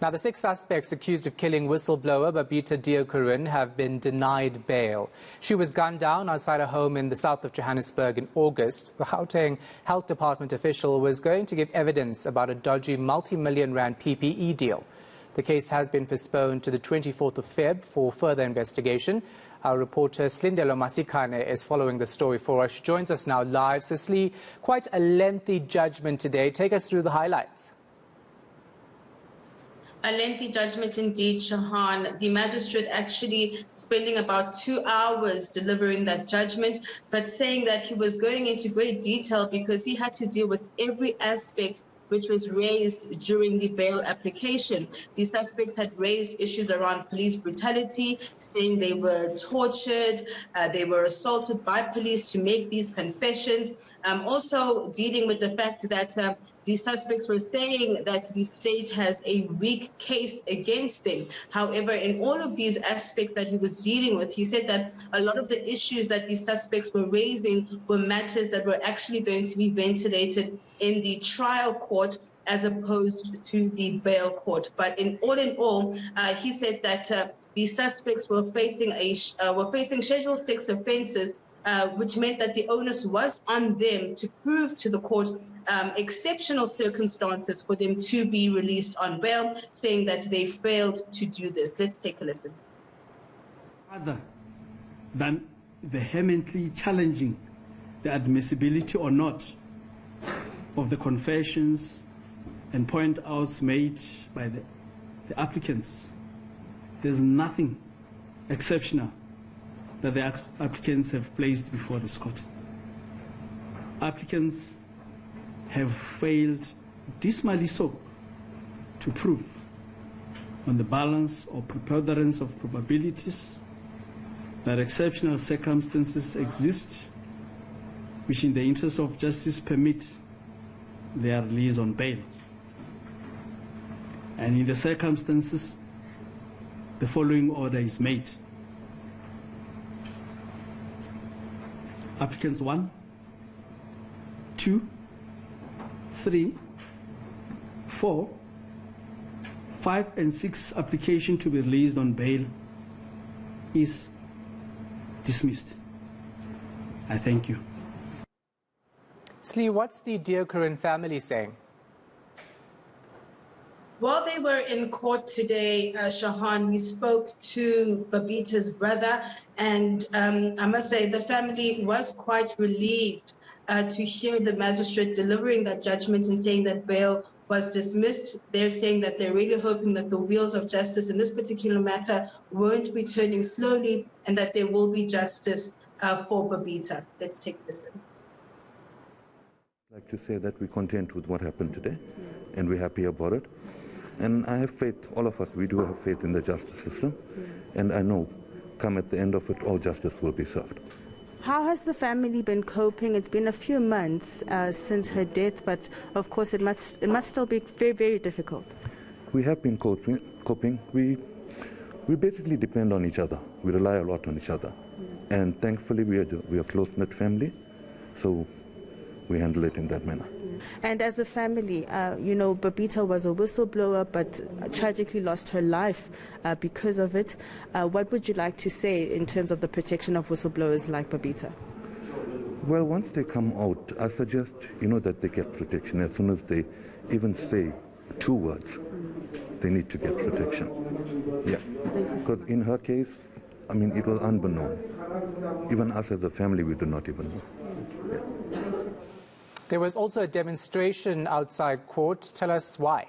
Now, the 6 suspects accused of killing whistleblower Babita Deokaran have been denied bail. She was gunned down outside a home in the south of Johannesburg in August. The Gauteng Health Department official was going to give evidence about a dodgy multi-million rand PPE deal. The case has been postponed to the 24th of Feb for further investigation. Our reporter Slindelo Masikane is following the story for us. She joins us now live. So, Sli, quite a lengthy judgment today. Take us through the highlights. A lengthy judgment indeed, Shahan. The magistrate actually spending about 2 hours delivering that judgment, but saying that he was going into great detail because he had to deal with every aspect which was raised during the bail application. The suspects had raised issues around police brutality, saying they were tortured, they were assaulted by police to make these confessions. Also dealing with the fact that the suspects were saying that the state has a weak case against them. However, in all of these aspects that he was dealing with, he said that a lot of the issues that the suspects were raising were matters that were actually going to be ventilated in the trial court as opposed to the bail court. But in all, he said that the suspects were facing Schedule 6 offences, which meant that the onus was on them to prove to the court exceptional circumstances for them to be released on bail, saying that they failed to do this. Let's take a listen. Other than vehemently challenging the admissibility or not of the confessions and point outs made by the applicants, there's nothing exceptional that the applicants have placed before this court. Applicants have failed dismally so to prove on the balance or preponderance of probabilities that exceptional circumstances exist which in the interest of justice permit their release on bail. And in the circumstances, the following order is made. Applicants 1, 2, 3, 4, 5, and 6 application to be released on bail is dismissed. I thank you. Sli, what's the Deokaran family saying? While they were in court today, Shahan, we spoke to Babita's brother, and I must say the family was quite relieved to hear the magistrate delivering that judgment and saying that bail was dismissed. They're saying that they're really hoping that the wheels of justice in this particular matter won't be turning slowly and that there will be justice for Babita. Let's take a listen. I'd like to say that we're content with what happened today and we're happy about it. And I have faith, all of us, we do have faith in the justice system. And I know, come at the end of it, all justice will be served. How has the family been coping? It's been a few months since her death, but of course it must still be very, very difficult. We have been coping. We basically depend on each other. We rely a lot on each other. And thankfully we are a close-knit family, so we handle it in that manner. And as a family, you know, Babita was a whistleblower but tragically lost her life because of it. What would you like to say in terms of the protection of whistleblowers like Babita? Well, once they come out, I suggest, that they get protection. As soon as they even say 2 words, they need to get protection. Yeah, because in her case, it was unbeknown. Even us as a family, we do not even know. Yeah. There was also a demonstration outside court. Tell us why.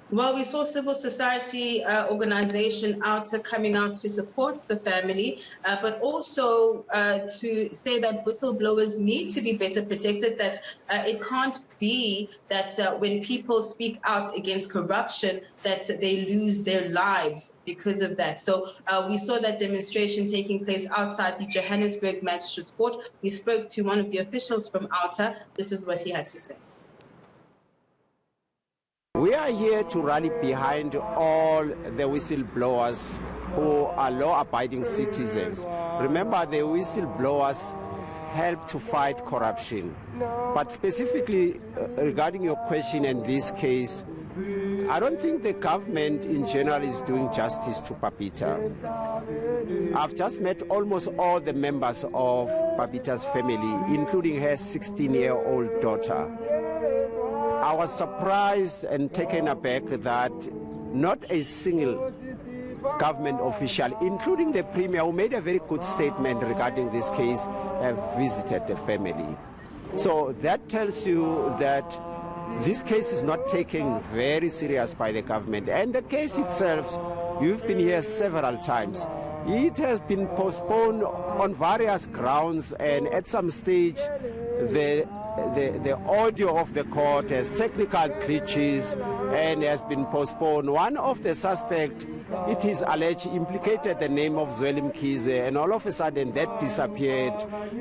Well, we saw civil society organization eNCA coming out to support the family, but also to say that whistleblowers need to be better protected, that it can't be that when people speak out against corruption that they lose their lives because of that. So we saw that demonstration taking place outside the Johannesburg Magistrates Court. We spoke to one of the officials from eNCA. This is what he had to say. We are here to rally behind all the whistleblowers who are law-abiding citizens. Remember, the whistleblowers help to fight corruption. But specifically regarding your question in this case, I don't think the government in general is doing justice to Babita. I've just met almost all the members of Babita's family, including her 16-year-old daughter. I was surprised and taken aback that not a single government official, including the Premier, who made a very good statement regarding this case, have visited the family. So that tells you that this case is not taken very serious by the government. And the case itself, you've been here several times. It has been postponed on various grounds, and at some stage the audio of the court has technical glitches and has been postponed. One of the suspects, it is alleged, implicated the name of Zweli Mkhize, and all of a sudden that disappeared.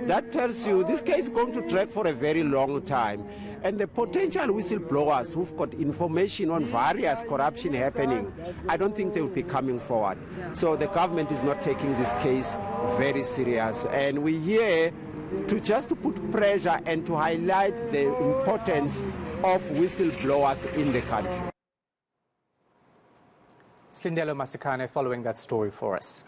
That tells you this case is going to drag for a very long time. And the potential whistleblowers who've got information on various corruption happening, I don't think they will be coming forward. So the government is not taking this case very serious. And we're here to put pressure and to highlight the importance of whistleblowers in the country. Slindelo Masikane following that story for us.